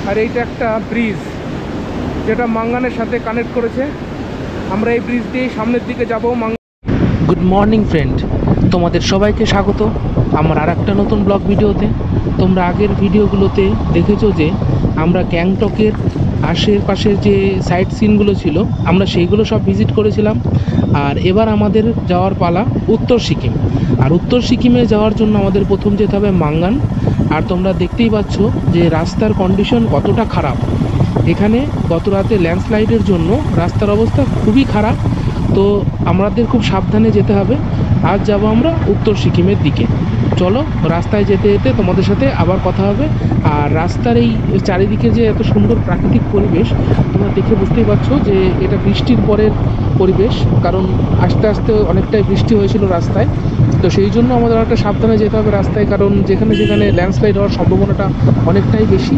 আর এইটা একটা ব্রিজ যেটা মাঙ্গানের সাথে কানেক্ট করেছে। আমরা এই ব্রিজ দিয়ে সামনের দিকে যাব। গুড মর্নিং ফ্রেন্ড, তোমাদের সবাইকে স্বাগত আমার আর একটা নতুন ব্লগ ভিডিওতে। তোমরা আগের ভিডিওগুলোতে দেখেছো যে আমরা গ্যাংটকের আশেপাশের যে সাইট সিনগুলো ছিল আমরা সেইগুলো সব ভিজিট করেছিলাম। আর এবার আমাদের যাওয়ার পালা উত্তর সিকিম। আর উত্তর সিকিমে যাওয়ার জন্য আমাদের প্রথম যেতে হবে মাঙ্গান। আর তোমরা দেখতেই পাচ্ছ যে রাস্তার কন্ডিশন কতটা খারাপ। এখানে গত রাতে ল্যান্ডস্লাইডের জন্য রাস্তার অবস্থা খুবই খারাপ। তো আমাদের খুব সাবধানে যেতে হবে। আজ যাব আমরা উত্তর সিকিমের দিকে। চলো রাস্তায় যেতে যেতে তোমাদের সাথে আবার কথা হবে। আর রাস্তার এই চারিদিকে যে এত সুন্দর প্রাকৃতিক পরিবেশ তোমরা দেখে বুঝতেই পারছো যে এটা বৃষ্টির পরের পরিবেশ, কারণ আস্তে আস্তে অনেকটাই বৃষ্টি হয়েছিল রাস্তায়। তো সেই জন্য আমাদের অনেকটা সাবধানে যেতে হবে রাস্তায়, কারণ যেখানে যেখানে ল্যান্ডস্লাইড হওয়ার সম্ভাবনাটা অনেকটাই বেশি।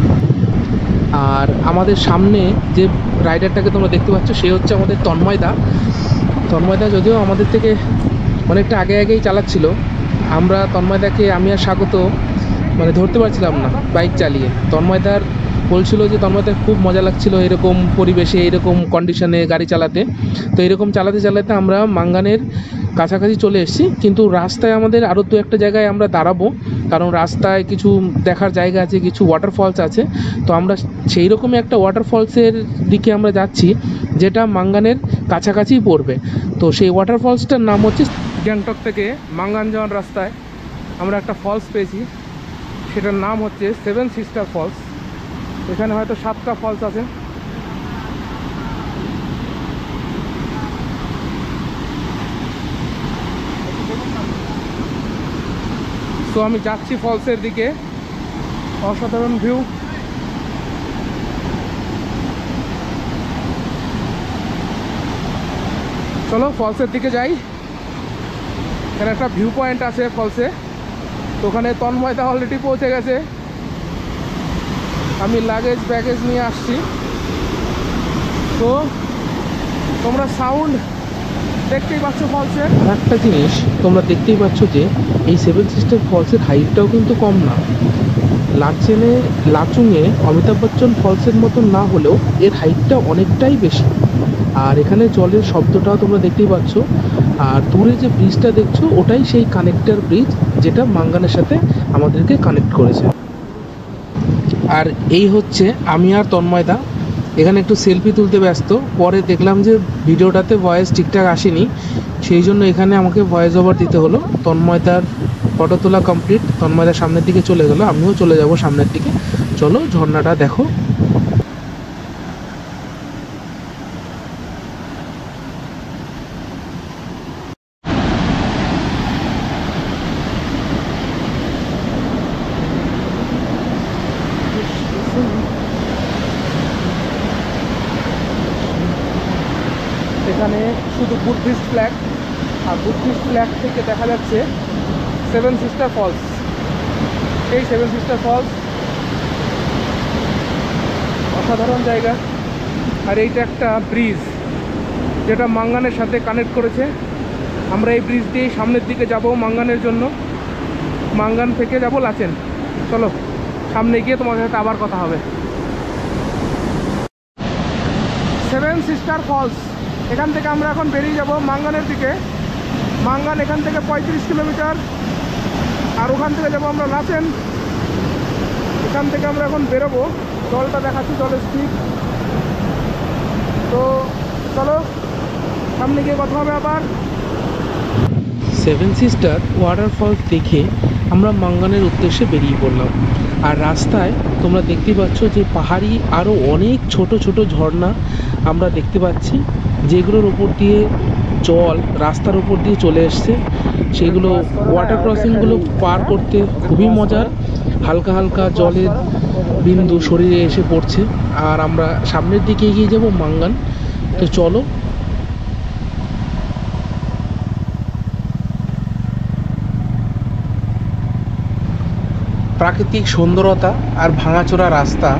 আর আমাদের সামনে যে রাইডারটাকে তোমরা দেখতে পাচ্ছ সে হচ্ছে আমাদের তন্ময়দা। যদিও আমাদের থেকে অনেকটা আগেই চালাচ্ছিল। আমরা তন্ময়দাকে আমি আর স্বাগত ধরতে পারছিলাম না বাইক চালিয়ে। তন্ময়দার বলছিল যে তন্ময়দার খুব মজা লাগছিল এরকম পরিবেশে এরকম কন্ডিশনে গাড়ি চালাতে। তো এরকম চালাতে চালাতে আমরা মাঙ্গানের কাছাকাছি চলে এসেছি, কিন্তু রাস্তায় আমাদের আরও দু একটা জায়গায় আমরা দাঁড়াবো, কারণ রাস্তায় কিছু দেখার জায়গা আছে, কিছু ওয়াটারফলস আছে। তো আমরা সেই রকমই একটা ওয়াটারফলসের দিকে আমরা যাচ্ছি যেটা মাঙ্গানের কাছাকাছিই পড়বে। তো সেই ওয়াটারফলসটার নাম হচ্ছে, গ্যাংটক থেকে মাঙ্গান যাওয়ার রাস্তায় আমরা একটা ফলস পেয়েছি, সেটার নাম হচ্ছে 7 সিস্টার ফলস। এখানে হয়তো 7টা ফলস আছে। তো আমি যাচ্ছি ফলসের দিকে। অসাধারণ ভিউ। চলো ফলসের দিকে যাই। এখানে একটা ভিউ পয়েন্ট আছে ফলসে। তো ওখানে তন্ময়দা অলরেডি পৌঁছে গেছে। আমি ব্যাগেজ নিয়ে আসছি। তো তোমরা সাউন্ড দেখতেই পাচ্ছ ফলসের। আর একটা জিনিস তোমরা দেখতেই পাচ্ছ যে এই 7 সিস্টার ফলসের হাইটটাও কিন্তু কম না। লাচুংয়ে অমিতাভ বচ্চন ফলসের মতন না হলেও এর হাইটটা অনেকটাই বেশি। আর এখানে জলের শব্দটাও তোমরা দেখতেই পাচ্ছ। আর দূরে যে ব্রিজটা দেখছো ওটাই সেই কানেক্টর ব্রিজ যেটা মাঙ্গানের সাথে আমাদেরকে কানেক্ট করেছে। আর এই হচ্ছে আমি আর তন্ময়দা। এখানে একটু সেলফি তুলতে ব্যস্ত। পরে দেখলাম যে ভিডিওটাতে ভয়েস ঠিকঠাক আসেনি, সেই জন্য এখানে আমাকে ভয়েস ওভার দিতে হলো। তন্ময়দার ফটো তোলা কমপ্লিট। তন্ময়দার সামনের দিকে চলে গেল, আমিও চলে যাব সামনের দিকে। চলো ঝর্ণাটা দেখো। এখানে শুধু বুদ্ধিস্ট ফ্ল্যাগ, আর বুদ্ধিস্ট ফ্ল্যাগ থেকে দেখা যাচ্ছে 7 সিস্টার ফলস। এই 7 সিস্টার ফলস অসাধারণ জায়গা। আর এইটা একটা ব্রিজ যেটা মাঙ্গানের সাথে কানেক্ট করেছে। আমরা এই ব্রিজ দিয়ে সামনের দিকে যাব মাঙ্গানের জন্য। মাঙ্গান থেকে যাব লাচেন। চলো সামনে গিয়ে তোমাদের সাথে আবার কথা হবে। 7 সিস্টার ফলস, এখান থেকে আমরা এখন বেরিয়ে যাব মাঙ্গানের দিকে। মাঙ্গান এখান থেকে 35 কিলোমিটার। আর ওখান থেকে যাব আমরা লাচেন। এখান থেকে আমরা এখন বেরোবো। জলটা দেখাচ্ছি, জলের স্পিড। তো চলো সামনে গিয়ে কথা হবে আবার। 7 সিস্টার ওয়াটারফলস দেখে আমরা মাঙ্গানের উদ্দেশ্যে বেরিয়ে পড়লাম। আর রাস্তায় তোমরা দেখতে পাচ্ছ যে পাহাড়ি আরও অনেক ছোট ছোট ঝর্ণা আমরা দেখতে পাচ্ছি, যেগুলোর উপর দিয়ে জল রাস্তার উপর দিয়ে চলে এসছে। সেগুলো ওয়াটার ক্রসিংগুলো পার করতে খুবই মজার। হালকা হালকা জলের বিন্দু শরীরে এসে পড়ছে। আর আমরা সামনের দিকে এগিয়ে যাব মাঙ্গান। তো চলো। প্রাকৃতিক সুন্দরতা আর ভাঙাচোরা রাস্তা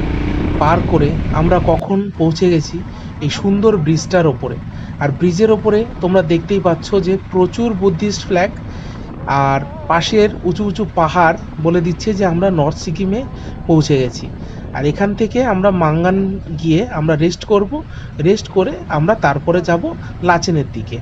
পার করে আমরা কখন পৌঁছে গেছি এই সুন্দর ব্রিজটার ওপরে। আর ব্রিজের ওপরে তোমরা দেখতেই পাচ্ছ যে প্রচুর বুদ্ধিস্ট ফ্ল্যাগ। আর পাশের উঁচু উঁচু পাহাড় বলে দিচ্ছে যে আমরা নর্থ সিকিমে পৌঁছে গেছি। আর এখান থেকে আমরা মাঙ্গান গিয়ে আমরা রেস্ট করব, রেস্ট করে আমরা তারপরে যাব লাচেনের দিকে।